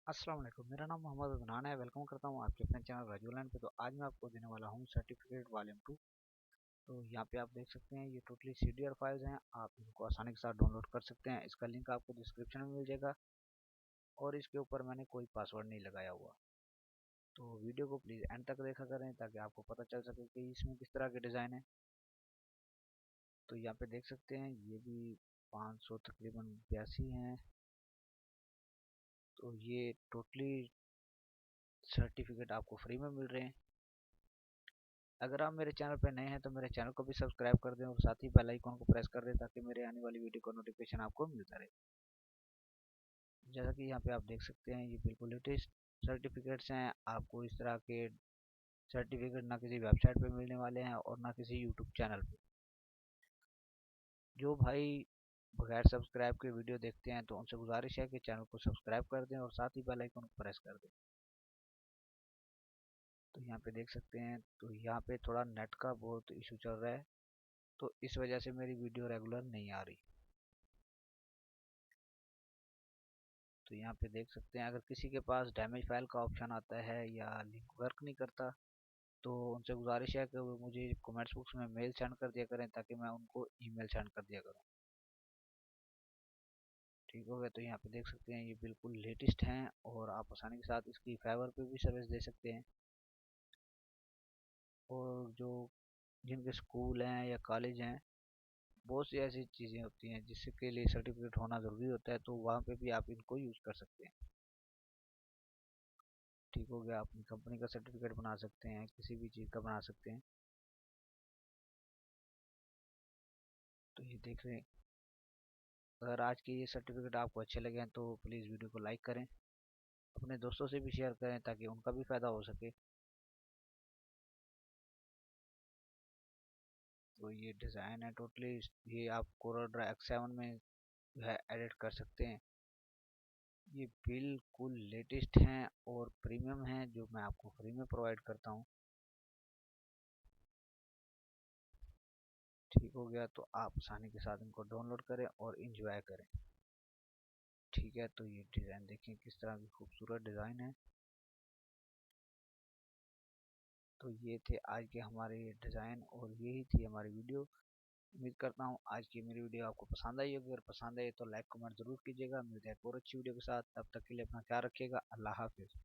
अस्सलाम वालेकुम। मेरा नाम मोहम्मद अदनान है। वेलकम करता हूँ आपके अपने चैनल राजूलैंड पे। तो आज मैं आपको देने वाला हूँ सर्टिफिकेट वॉल्यूम 2। तो यहाँ पे आप देख सकते हैं ये टोटली CDR फाइल्स हैं। आप इनको आसानी के साथ डाउनलोड कर सकते हैं। इसका लिंक आपको डिस्क्रिप्शन में मिल जाएगा और इसके ऊपर मैंने कोई पासवर्ड नहीं लगाया हुआ। तो वीडियो को प्लीज़ एंड तक देखा करें ताकि आपको पता चल सके कि इसमें किस तरह के डिज़ाइन है। तो यहाँ पे देख सकते हैं ये भी 500 तकरीबन 82 हैं। तो ये टोटली सर्टिफिकेट आपको फ्री में मिल रहे हैं। अगर आप मेरे चैनल पर नए हैं तो मेरे चैनल को भी सब्सक्राइब कर दें और साथ ही बेल आइकन को प्रेस कर दें ताकि मेरे आने वाली वीडियो का नोटिफिकेशन आपको मिलता रहे। जैसा कि यहाँ पे आप देख सकते हैं ये बिल्कुल लेटेस्ट सर्टिफिकेट्स हैं। आपको इस तरह के सर्टिफिकेट ना किसी वेबसाइट पे मिलने वाले हैं और ना किसी यूट्यूब चैनल पे। जो भाई बगैर सब्सक्राइब के वीडियो देखते हैं तो उनसे गुजारिश है कि चैनल को सब्सक्राइब कर दें और साथ ही बेल आइकन को प्रेस कर दें। तो यहाँ पे देख सकते हैं तो यहाँ पे थोड़ा नेट का बहुत इशू चल रहा है, तो इस वजह से मेरी वीडियो रेगुलर नहीं आ रही। तो यहाँ पे देख सकते हैं अगर किसी के पास डैमेज फाइल का ऑप्शन आता है या लिंक वर्क नहीं करता तो उनसे गुजारिश है कि वो मुझे कमेंट्स बॉक्स में मेल सेंड कर दिया करें ताकि मैं उनको ईमेल सेंड कर दिया करूँ। ठीक हो गया। तो यहाँ पे देख सकते हैं ये बिल्कुल लेटेस्ट हैं और आप आसानी के साथ इसकी फाइवर पे भी सर्विस दे सकते हैं। और जो जिनके स्कूल हैं या कॉलेज हैं बहुत सी ऐसी चीज़ें होती हैं जिसके लिए सर्टिफिकेट होना ज़रूरी होता है, तो वहाँ पे भी आप इनको यूज़ कर सकते हैं। ठीक हो गया। अपनी कंपनी का सर्टिफिकेट बना सकते हैं, किसी भी चीज़ का बना सकते हैं। तो ये देख रहे हैं। अगर आज के ये सर्टिफिकेट आपको अच्छे लगे हैं तो प्लीज़ वीडियो को लाइक करें, अपने दोस्तों से भी शेयर करें ताकि उनका भी फ़ायदा हो सके। तो ये डिज़ाइन है टोटली, ये आप कोरोड्रा X7 में जो है एडिट कर सकते हैं। ये बिल्कुल लेटेस्ट हैं और प्रीमियम हैं जो मैं आपको फ्री में प्रोवाइड करता हूँ। ठीक हो गया। तो आप आसानी के साथ इनको डाउनलोड करें और इंजॉय करें। ठीक है। तो ये डिज़ाइन देखें किस तरह की खूबसूरत डिज़ाइन है। तो ये थे आज के हमारे डिज़ाइन और यही थी हमारी वीडियो। उम्मीद करता हूँ आज की मेरी वीडियो आपको पसंद आई होगी। अगर पसंद आई तो लाइक कमेंट ज़रूर कीजिएगा। मिलते हैं एक और अच्छी वीडियो के साथ। तब तक के लिए अपना ख्याल रखिएगा। अल्लाह हाफिज़।